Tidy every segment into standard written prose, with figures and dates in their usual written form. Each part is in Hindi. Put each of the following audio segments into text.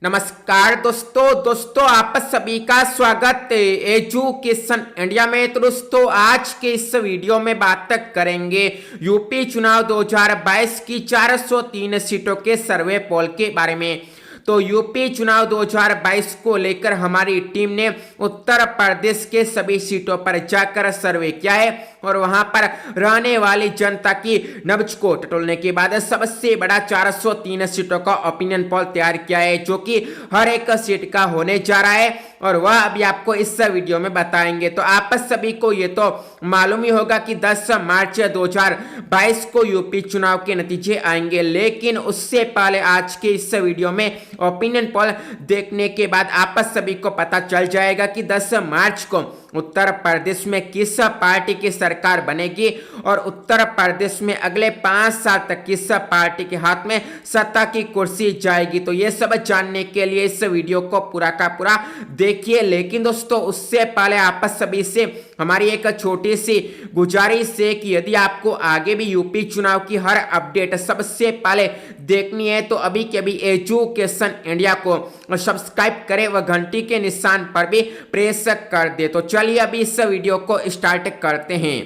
नमस्कार दोस्तों आप सभी का स्वागत है एजुकेशन इंडिया में। तो दोस्तों आज के इस वीडियो में बात करेंगे यूपी चुनाव 2022 की 403 सीटों के सर्वे पोल के बारे में। तो यूपी चुनाव 2022 को लेकर हमारी टीम ने उत्तर प्रदेश के सभी सीटों पर जाकर सर्वे किया है और वहां पर रहने वाली जनता की नब्ज को टटोलने के बाद सबसे बड़ा 403 सीटों का ओपिनियन पोल तैयार किया है, जो कि हर एक सीट का होने जा रहा है और वह अभी आपको इस वीडियो में बताएंगे। तो आप सभी को ये तो मालूम ही होगा कि 10 मार्च 2022 को यूपी चुनाव के नतीजे आएंगे, लेकिन उससे पहले आज के इस वीडियो में ओपिनियन पोल देखने के बाद आप सभी को पता चल जाएगा कि 10 मार्च को उत्तर प्रदेश में किस पार्टी की सरकार बनेगी और उत्तर प्रदेश में अगले 5 साल तक किस पार्टी के हाथ में सत्ता की कुर्सी जाएगी। तो ये सब जानने के लिए इस वीडियो को पूरा का पूरा देखिए। लेकिन दोस्तों उससे पहले आप सभी से हमारी एक छोटी सी गुजारिश है कि यदि आपको आगे भी यूपी चुनाव की हर अपडेट सबसे पहले देखनी है तो अभी के अभी एजुकेशन इंडिया को सब्सक्राइब करें व घंटी के निशान पर भी प्रेस कर दे। तो चलिए अभी इस वीडियो को स्टार्ट करते हैं।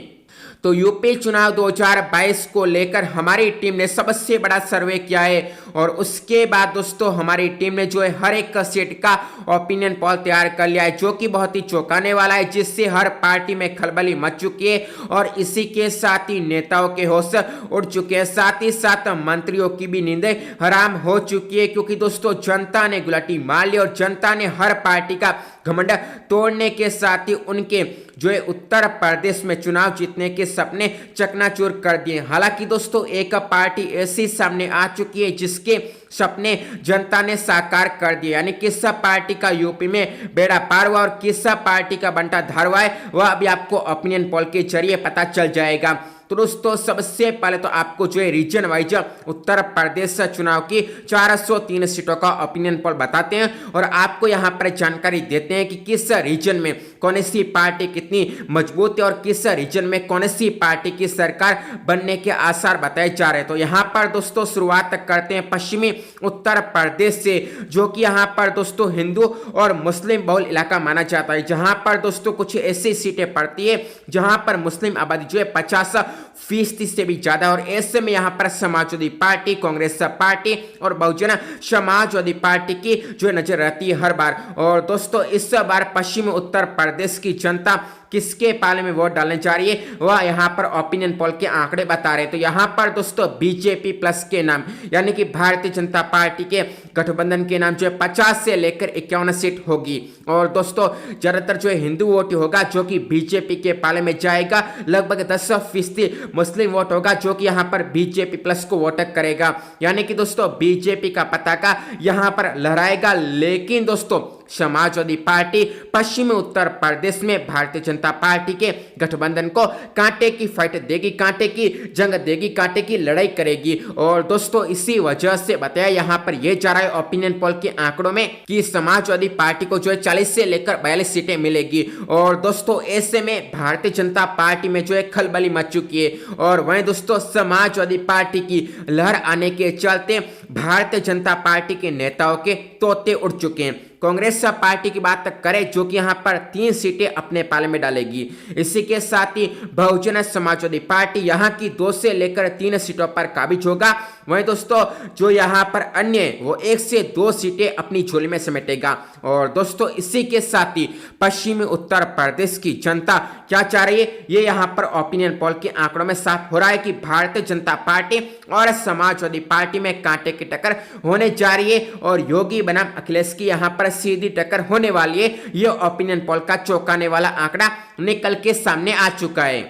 तो यूपी चुनाव 2022 को लेकर हमारी टीम ने सबसे बड़ा सर्वे किया है और उसके बाद दोस्तों हमारी टीम ने जो है हर एक सीट का ओपिनियन पोल तैयार कर लिया है, जो कि बहुत ही चौंकाने वाला है, जिससे हर पार्टी में खलबली मच चुकी है और इसी के साथ ही नेताओं के होश उड़ चुके हैं, साथ ही साथ मंत्रियों की भी नींदें हराम हो चुकी है, क्योंकि दोस्तों जनता ने गुलाटी मार ली और जनता ने हर पार्टी का घमंड तोड़ने के साथ ही उनके जो है उत्तर प्रदेश में चुनाव जीतने के सपने चकनाचूर कर दिए। हालांकि दोस्तों एक पार्टी ऐसी सामने आ चुकी है जिसके सपने जनता ने साकार कर दिए, यानी किस पार्टी का यूपी में बेड़ा पार हुआ और किस पार्टी का बंटा धार हुआ है वह अभी आपको ओपिनियन पोल के जरिए पता चल जाएगा। तो दोस्तों सबसे पहले तो आपको जो है रीजन वाइज उत्तर प्रदेश चुनाव की 403 सीटों का ओपिनियन पोल बताते हैं और आपको यहां पर जानकारी देते हैं कि किस रीजन में कौन सी पार्टी कितनी मजबूत है और किस रीजन में कौन सी पार्टी की सरकार बनने के आसार बताए जा रहे हैं। तो यहां पर दोस्तों शुरुआत करते हैं पश्चिमी उत्तर प्रदेश से, जो कि यहां पर दोस्तों हिंदू और मुस्लिम बहुल इलाका माना जाता है, जहां पर दोस्तों कुछ ऐसी सीटें पड़ती है जहां पर मुस्लिम आबादी जो है 50% से भी ज्यादा और ऐसे में यहां पर समाजवादी पार्टी, कांग्रेस पार्टी और बहुजन समाजवादी पार्टी की जो नजर रहती है हर बार। और दोस्तों इस बार पश्चिमी उत्तर प्रदेश की जनता किसके पाले में वोट डालने जा रही है वह यहां पर ओपिनियन पोल के आंकड़े बता रहे हैं। तो यहां पर दोस्तों बीजेपी प्लस के नाम यानी कि भारतीय जनता पार्टी के गठबंधन के नाम जो है 50 से लेकर 51 सीट होगी और दोस्तों ज्यादातर जो है हिंदू वोट होगा जो कि बीजेपी के पाले में जाएगा, लगभग 10% मुस्लिम वोट होगा जो कि यहां पर बीजेपी प्लस को वोट करेगा, यानी कि दोस्तों बीजेपी का पताका यहां पर लहराएगा। लेकिन दोस्तों समाजवादी पार्टी पश्चिमी उत्तर प्रदेश में भारतीय जनता पार्टी के गठबंधन को कांटे की फाइट देगी, कांटे की जंग देगी, कांटे की लड़ाई करेगी। और दोस्तों इसी वजह से बताया यहां पर यह जा रहा है ओपिनियन पोल के आंकड़ों में कि समाजवादी पार्टी को जो है 40 से लेकर 42 सीटें मिलेगी और दोस्तों ऐसे में भारतीय जनता पार्टी में जो है खलबली मच चुकी है और वहीं दोस्तों समाजवादी पार्टी की लहर आने के चलते भारतीय जनता पार्टी के नेताओं के तोते उड़ चुके हैं। कांग्रेस पार्टी की बात करें जो कि यहां पर 3 सीटें अपने पाले में डालेगी, इसी के साथ ही बहुजन समाजवादी पार्टी यहां की 2 से लेकर 3 सीटों पर काबिज होगा। वहीं दोस्तों जो यहां पर अन्य वो 1 से 2 सीटें अपनी झोली में समेटेगा। और दोस्तों इसी के साथ ही पश्चिमी उत्तर प्रदेश की जनता क्या चाह रही है ये यहां पर ओपिनियन पोल के आंकड़ों में साफ हो रहा है कि भारतीय जनता पार्टी और समाजवादी पार्टी में कांटे की टक्कर होने जा रही है और योगी बनाम अखिलेश की यहां पर सीधी टक्कर होने वाली है। यह ओपिनियन पोल का चौंकाने वाला आंकड़ा निकल के सामने आ चुका है।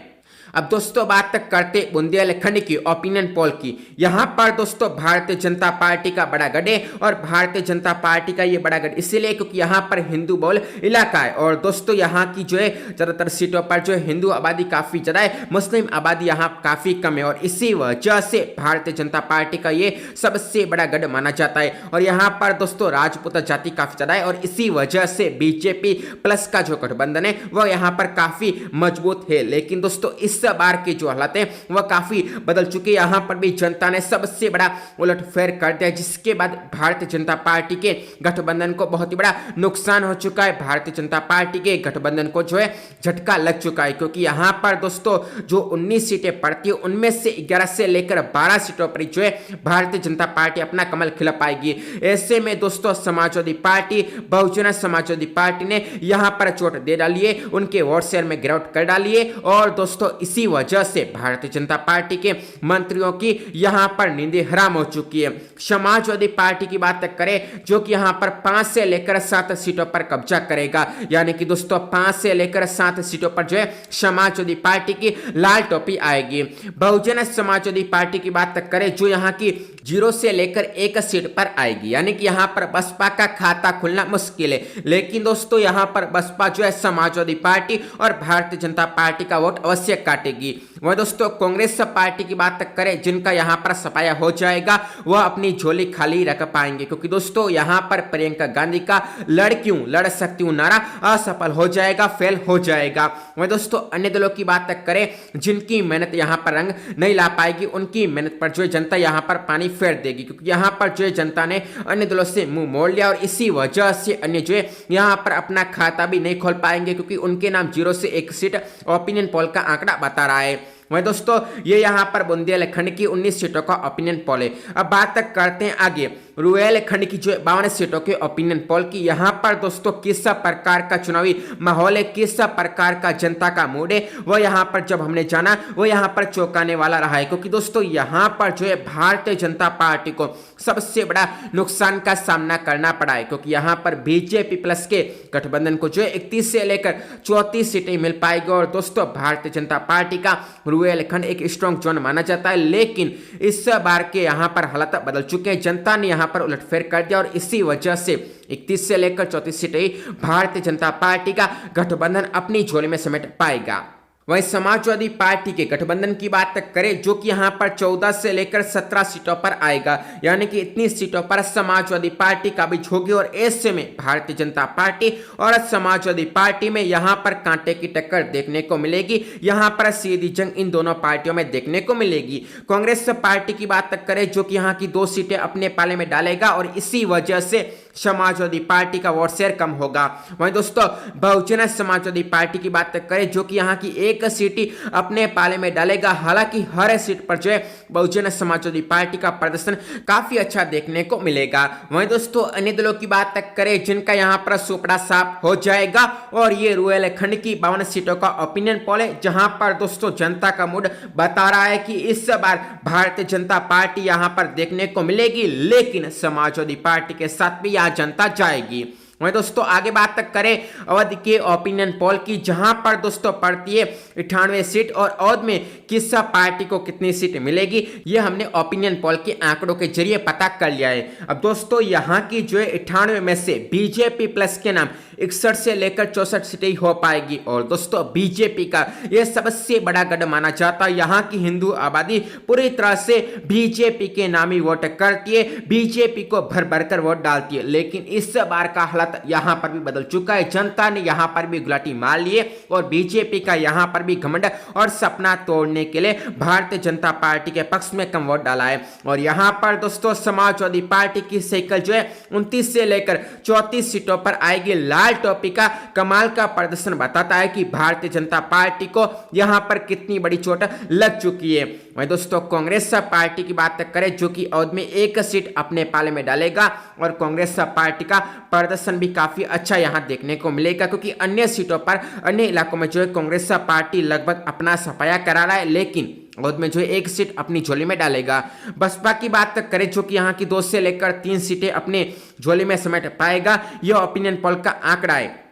अब दोस्तों बात करते बुंदेलखंड की ओपिनियन पोल की। यहां पर दोस्तों भारतीय जनता पार्टी का बड़ा गढ़ है और भारतीय जनता पार्टी का ये बड़ा गढ़ इसलिए क्योंकि यहां पर हिंदू बहुल इलाका है और दोस्तों यहां की जो है ज्यादातर सीटों पर जो है हिंदू आबादी काफी ज्यादा है, मुस्लिम आबादी यहां काफी कम है और इसी वजह से भारतीय जनता पार्टी का ये सबसे बड़ा गढ़ माना जाता है और यहां पर दोस्तों राजपूत जाति काफी ज्यादा है और इसी वजह से बीजेपी प्लस का जो गठबंधन है वह यहां पर काफी मजबूत है। लेकिन दोस्तों इस बार की जो हालत है वह काफी बदल चुकी है। यहाँ पर भी जनता ने सबसे बड़ा उलटफेर कर दिया, जिसके बाद भारतीय जनता पार्टी के गठबंधन को बहुत ही बड़ा नुकसान हो चुका है। भारतीय जनता पार्टी के गठबंधन को जो है झटका लग चुका है, क्योंकि यहाँ पर दोस्तों जो 19 सीटें पड़ती है उनमें से 11 से लेकर 12 सीटों पर जो है भारतीय जनता पार्टी अपना कमल खिला पाएगी। ऐसे में दोस्तों समाजवादी पार्टी, बहुजन समाजवादी पार्टी ने यहाँ पर चोट दे डाली है, उनके वोट शेयर में गिरावट कर डाली है और दोस्तों इसी वजह से भारतीय जनता पार्टी के मंत्रियों की यहाँ पर नींदें हराम हो चुकी है। समाजवादी पार्टी की बात करें जो कि यहाँ पर 5 से लेकर 7 सीटों पर कब्जा करेगा, यानी कि दोस्तों 5 से लेकर 7 सीटों पर जो है समाजवादी पार्टी की लाल टोपी आएगी। बहुजन समाजवादी पार्टी की बात करें जो यहाँ की 0 से लेकर 1 सीट पर आएगी, यानी कि यहाँ पर बसपा का खाता खुलना मुश्किल है। लेकिन दोस्तों यहाँ पर बसपा जो है समाजवादी पार्टी और भारतीय जनता पार्टी का वोट अवश्य काटेगी। वह दोस्तों कांग्रेस पार्टी की बात करें जिनका यहाँ पर सफाया हो जाएगा, वह अपनी झोली खाली रख पाएंगे, क्योंकि दोस्तों यहाँ पर प्रियंका गांधी का लड़ सकती हूँ नारा असफल हो जाएगा, फेल हो जाएगा। वह दोस्तों अन्य दलों की बात करें जिनकी मेहनत यहाँ पर रंग नहीं ला पाएगी, उनकी मेहनत पर जो है जनता यहाँ पर पानी फेर देगी, क्योंकि यहाँ पर जो है जनता ने अन्य दलों से मुंह मोड़ लिया और इसी वजह से अन्य जो है यहाँ पर अपना खाता भी नहीं खोल पाएंगे, क्योंकि उनके नाम 0 से 1 सीट ओपिनियन पोल का आंकड़ा बता रहा है। वही दोस्तों ये यहाँ पर बुंदेलखंड की 19 सीटों का ओपिनियन पोल है। अब बात तक करते हैं आगे रुहेलखंड की जो 52 सीटों के ओपिनियन पोल की। यहाँ पर दोस्तों किस प्रकार का चुनावी माहौल है, किस प्रकार का जनता का मूड है, वो यहाँ पर जब हमने जाना वो यहाँ पर चौंकाने वाला रहा है, क्योंकि दोस्तों यहाँ पर जो है भारतीय जनता पार्टी को सबसे बड़ा नुकसान का सामना करना पड़ा है, क्योंकि यहाँ पर बीजेपी प्लस के गठबंधन को जो है 31 से लेकर 34 सीटें मिल पाएगी। और दोस्तों भारतीय जनता पार्टी का रुहेलखंड एक स्ट्रॉन्ग जोन माना जाता है, लेकिन इस बार के यहाँ पर हालात बदल चुके हैं, जनता ने यहाँ पर उलटफेर कर दिया और इसी वजह से 31 से लेकर 34 सीटें भारतीय जनता पार्टी का गठबंधन अपनी झोली में समेट पाएगा। वहीं समाजवादी पार्टी के गठबंधन की बात करें जो कि यहां पर 14 से लेकर 17 सीटों पर आएगा, यानी कि इतनी सीटों पर समाजवादी पार्टी काबिज होगी और ऐसे में भारतीय जनता पार्टी और समाजवादी पार्टी में यहां पर कांटे की टक्कर देखने को मिलेगी। यहां पर सीधी जंग इन दोनों पार्टियों में देखने को मिलेगी। कांग्रेस पार्टी की बात करें जो कि यहां की 2 सीटें अपने पाले में डालेगा और इसी वजह से समाजवादी पार्टी का वोट शेयर कम होगा। वहीं दोस्तों बहुजन समाजवादी पार्टी की बात करें जो कि यहाँ की 1 सीट ही अपने पाले में डालेगा। हालांकि हर सीट पर जो है बहुजन समाजवादी पार्टी का प्रदर्शन काफी अच्छा देखने को मिलेगा। वहीं दोस्तों अन्य दलों की बात करें जिनका यहाँ पर सुपड़ा साफ हो जाएगा और ये रुहेलखंड की 52 सीटों का ओपिनियन पोल है, जहां पर दोस्तों जनता का मूड बता रहा है कि इस बार भारतीय जनता पार्टी यहाँ पर देखने को मिलेगी, लेकिन समाजवादी पार्टी के साथ भी जनता जाएगी। वहीं दोस्तों आगे बात तक करें अवध के ओपिनियन पोल की, जहां पर दोस्तों पड़ती है 98 सीट और अवध में किस पार्टी को कितनी सीट मिलेगी ये हमने ओपिनियन पोल के आंकड़ों के जरिए पता कर लिया है। अब दोस्तों यहां की जो है 98 में से बीजेपी प्लस के नाम 61 से लेकर 64 सीटें हो पाएगी और दोस्तों बीजेपी का यह सबसे बड़ा गढ़ माना जाता है। यहाँ की हिंदू आबादी पूरी तरह से बीजेपी के नाम ही वोट करती है, बीजेपी को भर भर कर वोट डालती है, लेकिन इस बार का हालात यहाँ पर भी बदल चुका है। जनता ने यहाँ पर भी गुलाटी मार ली है और बीजेपी का यहाँ पर भी घमंड और सपना तोड़ने के लिए भारतीय जनता पार्टी के पक्ष में कम वोट डाला है। और यहाँ पर दोस्तों समाजवादी पार्टी की साइकिल जो है 29 से लेकर 34 सीटों पर आएगी। लाल टोपी का कमाल का प्रदर्शन बताता है कि भारतीय जनता पार्टी को यहाँ पर कितनी बड़ी चोट लग चुकी है। वहीं दोस्तों कांग्रेस पार्टी की बात करें जो कि अवध में 1 सीट अपने पाले में डालेगा और कांग्रेस पार्टी का प्रदर्शन भी काफी अच्छा यहाँ देखने को मिलेगा, क्योंकि अन्य सीटों पर अन्य इलाकों में जो है कांग्रेस पार्टी लगभग अपना सफाया करा रहा है, लेकिन अवध में जो है 1 सीट अपनी झोली में डालेगा। बसपा की बात करें जो कि यहाँ की 2 से लेकर 3 सीटें अपने झोली में समेट पाएगा, यह ओपिनियन पोल का आंकड़ा है।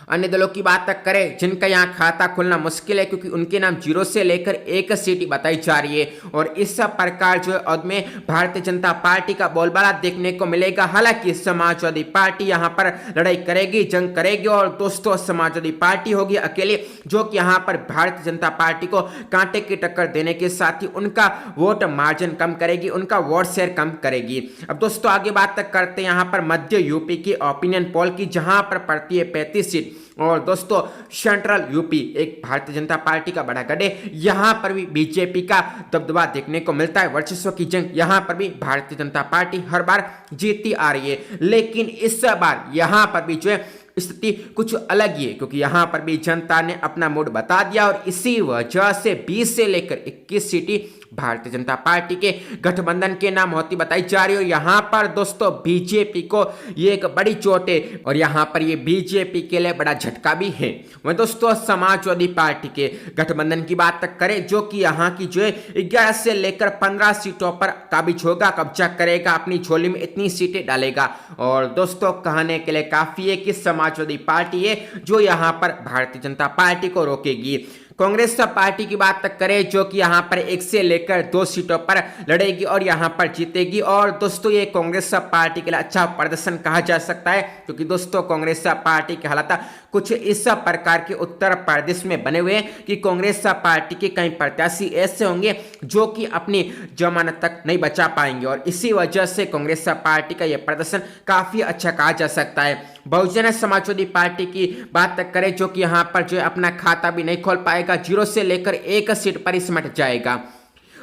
अन्य दलों की बात करें जिनका यहाँ खाता खुलना मुश्किल है, क्योंकि उनके नाम 0 से लेकर 1 सीट बताई जा रही है और इस प्रकार जो है अवध में भारतीय जनता पार्टी का बोलबाला देखने को मिलेगा। हालांकि समाजवादी पार्टी यहाँ पर लड़ाई करेगी, जंग करेगी और दोस्तों समाजवादी पार्टी होगी अकेले जो कि यहाँ पर भारतीय जनता पार्टी को कांटे की टक्कर देने के साथ ही उनका वोट मार्जिन कम करेगी, उनका वोट शेयर कम करेगी। अब दोस्तों आगे बात करते हैं यहाँ पर मध्य यूपी की ओपिनियन पोल की, जहां पर पड़ती है 35 सीट और दोस्तों सेंट्रल यूपी एक भारतीय जनता पार्टी का बड़ा गढ़ है, यहाँ पर भी बीजेपी का दबदबा देखने को मिलता है, वर्चस्व की जंग यहाँ पर भी भारतीय जनता पार्टी हर बार जीतती आ रही है। लेकिन इस बार यहाँ पर भी जो है स्थिति कुछ अलग ही है, क्योंकि यहां पर भी जनता ने अपना मूड बता दिया और इसी वजह से 20 से लेकर 21 सीटें भारतीय जनता पार्टी के गठबंधन के नाम होती बताई जा रही है। और यहां पर दोस्तों बीजेपी को ये एक बड़ी चोट है और यहां पर ये बीजेपी के लिए बड़ा झटका भी है। वहीं दोस्तों समाजवादी पार्टी के गठबंधन की बात करें, जो कि यहां की जो है 11 से लेकर 15 सीटों पर काबिज होगा, कब्जा करेगा, अपनी झोली में इतनी सीटें डालेगा। और दोस्तों कहने के लिए काफी है कि समाजवादी पार्टी है जो यहां पर भारतीय जनता पार्टी को रोकेगी। कांग्रेस पार्टी की बात करें, जो कि यहां पर 1 से लेकर 2 सीटों पर लड़ेगी और यहां पर जीतेगी। और दोस्तों ये कांग्रेस पार्टी के लिए अच्छा प्रदर्शन कहा जा सकता है, क्योंकि दोस्तों कांग्रेस पार्टी के हालात कुछ इस प्रकार के उत्तर प्रदेश में बने हुए हैं कि कांग्रेस पार्टी के कई प्रत्याशी ऐसे होंगे जो कि अपनी जमानत तक नहीं बचा पाएंगे और इसी वजह से कांग्रेस पार्टी का यह प्रदर्शन काफी अच्छा कहा जा सकता है। बहुजन समाजवादी पार्टी की बात करें, जो कि यहाँ पर जो है अपना खाता भी नहीं खोल पाएगा, 0 से लेकर 1 सीट पर ही सिमट जाएगा।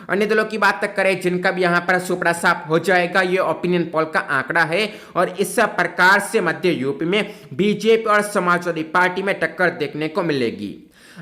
अन्य दलों की बात करें जिनका भी यहाँ पर सुपड़ा साफ हो जाएगा, ये ओपिनियन पोल का आंकड़ा है और इस प्रकार से मध्य यूपी में बीजेपी और समाजवादी पार्टी में टक्कर देखने को मिलेगी।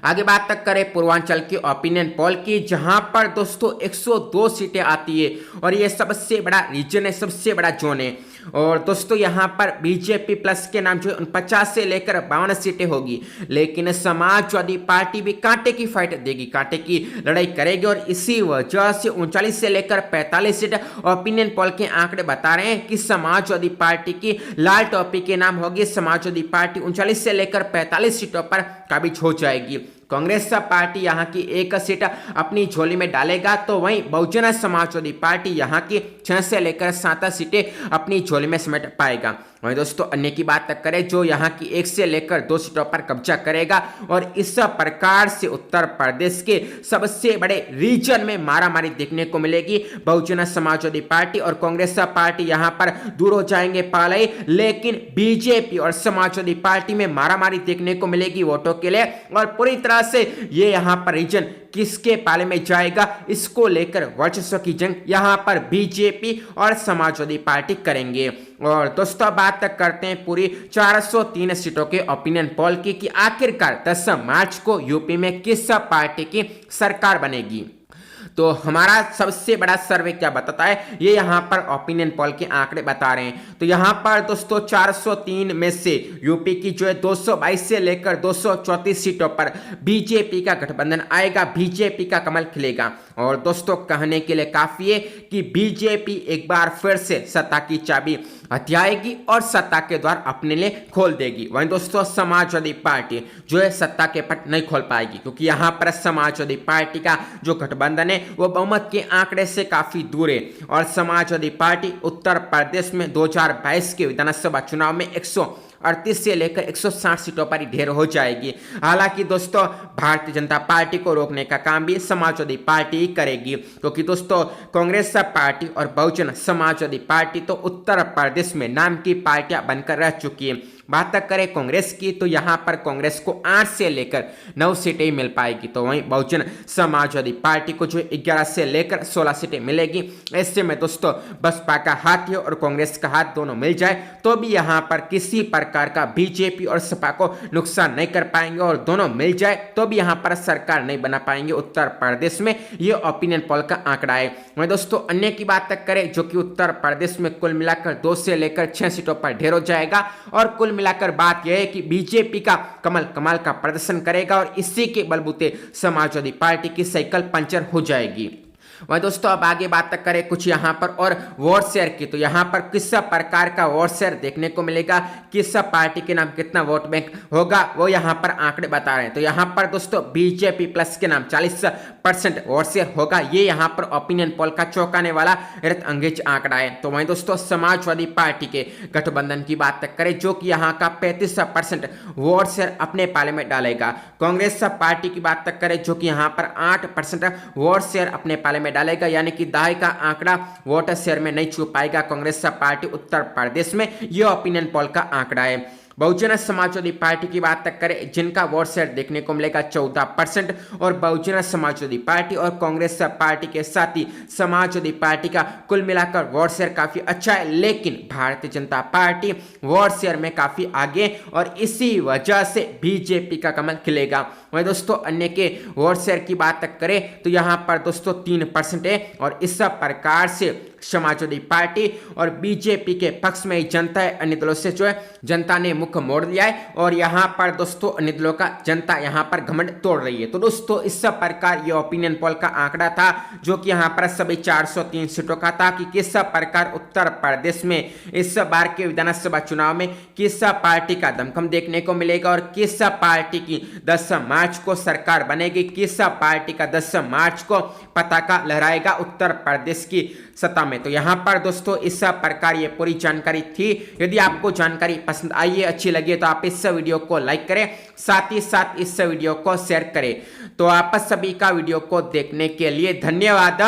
आगे बात तक करें पूर्वांचल की ओपिनियन पोल की, जहां पर दोस्तों 102 सीटें आती है और ये सबसे बड़ा रीजन है, सबसे बड़ा जोन है। और दोस्तों यहां पर बीजेपी प्लस के नाम जो 49 से लेकर 52 सीटें होगी, लेकिन समाजवादी पार्टी भी कांटे की फाइट देगी, कांटे की लड़ाई करेगी और इसी वजह से 39 से लेकर 45 सीट ओपिनियन पोल के आंकड़े बता रहे हैं कि समाजवादी पार्टी की लाल टोपी के नाम होगी। समाजवादी पार्टी 39 से लेकर 45 सीटों पर काबिज हो जाएगी। कांग्रेस पार्टी यहां की 1 सीट अपनी झोली में डालेगा, तो वहीं बहुजन समाजवादी पार्टी यहां की 6 से लेकर 7 सीटें अपनी झोली में समेट पाएगा। वहीं दोस्तों अन्य की बात करें, जो यहां की 1 से लेकर 2 सीटों पर कब्जा करेगा और इस प्रकार से उत्तर प्रदेश के सबसे बड़े रीजन में मारामारी देखने को मिलेगी। बहुजन समाजवादी पार्टी और कांग्रेस पार्टी यहां पर दूर हो जाएंगे पालई, लेकिन बीजेपी और समाजवादी पार्टी में मारामारी देखने को मिलेगी वोटों के लिए और पूरी तरह से ये यहां पर रीजन किसके पाले में जाएगा, इसको लेकर वर्चस्व की जंग यहां पर बीजेपी और समाजवादी पार्टी करेंगे। और दोस्तों बात करते हैं पूरी 403 सीटों के ओपिनियन पोल की कि आखिरकार 10 मार्च को यूपी में किस पार्टी की सरकार बनेगी। तो हमारा सबसे बड़ा सर्वे क्या बताता है, ये यहाँ पर ओपिनियन पोल के आंकड़े बता रहे हैं। तो यहाँ पर दोस्तों 403 में से यूपी की जो है 222 से लेकर 234 सीटों पर बीजेपी का गठबंधन आएगा, बीजेपी का कमल खिलेगा। और दोस्तों कहने के लिए काफी है कि बीजेपी एक बार फिर से सत्ता की चाबी हथियाएगी और सत्ता के द्वार अपने लिए खोल देगी। वहीं दोस्तों समाजवादी पार्टी जो है सत्ता के पट नहीं खोल पाएगी, क्योंकि यहाँ पर समाजवादी पार्टी का जो गठबंधन है वो बहुमत के आंकड़े से काफी दूर है और समाजवादी पार्टी उत्तर प्रदेश में 2022 के विधानसभा चुनाव में 138 से लेकर 160 सीटों पर ही ढेर हो जाएगी। हालांकि दोस्तों भारतीय जनता पार्टी को रोकने का काम भी समाजवादी पार्टी ही करेगी, क्योंकि दोस्तों कांग्रेस पार्टी और बहुजन समाजवादी पार्टी तो उत्तर प्रदेश में नाम की पार्टियां बनकर रह चुकी है। बात करें कांग्रेस की, तो यहाँ पर कांग्रेस को 8 से लेकर 9 सीटें ही मिल पाएगी, तो वहीं बहुजन समाजवादी पार्टी को जो 11 से लेकर 16 सीटें मिलेगी। ऐसे में दोस्तों बसपा का हाथ है और कांग्रेस का हाथ दोनों मिल जाए तो भी यहाँ पर किसी प्रकार का बीजेपी और सपा को नुकसान नहीं कर पाएंगे और दोनों मिल जाए तो भी यहाँ पर सरकार नहीं बना पाएंगे उत्तर प्रदेश में। ये ओपिनियन पोल का आंकड़ा है। वहीं दोस्तों अन्य की बात करें, जो कि उत्तर प्रदेश में कुल मिलाकर 2 से लेकर 6 सीटों पर ढेर हो जाएगा और कुल मिलाकर बात यह है कि बीजेपी का कमाल का प्रदर्शन करेगा और इसी के बलबूते समाजवादी पार्टी की साइकिल पंचर हो जाएगी। वही दोस्तों अब आगे बात करें कुछ यहाँ पर और वोट शेयर की, तो यहाँ पर किस प्रकार का वोट शेयर देखने को मिलेगा, किस पार्टी के नाम कितना वोट बैंक होगा, वो यहाँ पर आंकड़े बता रहे हैं। तो यहाँ पर दोस्तों बीजेपी प्लस के नाम 40% वोट शेयर होगा। ये यहाँ पर ओपिनियन पोल का चौंकाने वाला रत अंगेज आंकड़ा है। तो वहीं दोस्तों समाजवादी पार्टी के गठबंधन की बात करें, जो कि यहाँ का 35% वोट शेयर अपने पाले में डालेगा। कांग्रेस पार्टी की बात करें, जो कि यहाँ पर 8% वोट शेयर अपने पाले में डालेगा, यानी कि दहाई का आंकड़ा वोट शेयर में नहीं छू पाएगा कांग्रेस पार्टी उत्तर प्रदेश में। यह ओपिनियन पोल का आंकड़ा है। बहुजन समाजवादी पार्टी की बात करें, जिनका वोट शेयर देखने को मिलेगा 14%, और बहुजन समाजवादी पार्टी और कांग्रेस पार्टी के साथ ही समाजवादी पार्टी का कुल मिलाकर वोट शेयर काफी अच्छा है, लेकिन Bharatiya Janata party vote share में काफी आगे और इसी वजह से बीजेपी का कमल खिलेगा। वहीं दोस्तों अन्य के वोट शेयर की बात करें तो यहां पर दोस्तों 3% है, और इस प्रकार से समाजवादी पार्टी और बीजेपी के पक्ष में ही जनता है। अन्य दलों से जो है जनता ने मुख मोड़ लिया है, और यहां पर दोस्तों अन्य दलों का जनता यहां पर घमंड तोड़ रही है। तो दोस्तों इस प्रकार ये ओपिनियन पोल का आंकड़ा था, जो कि यहां पर सभी 403 सीटों का था कि किस प्रकार उत्तर प्रदेश में इस बार के विधानसभा चुनाव में किस पार्टी का दमखम देखने को मिलेगा, और किस पार्टी की 10 मार्च को सरकार बनेगी, किस पार्टी का 10 मार्च को पताका लहराएगा उत्तर प्रदेश की सत्ता में। तो यहां पर दोस्तों इस प्रकार ये पूरी जानकारी थी। यदि आपको जानकारी पसंद आई है, अच्छी लगी है, तो आप इस वीडियो को लाइक करें, साथ ही साथ इस वीडियो को शेयर करें। तो आप सभी का वीडियो को देखने के लिए धन्यवाद।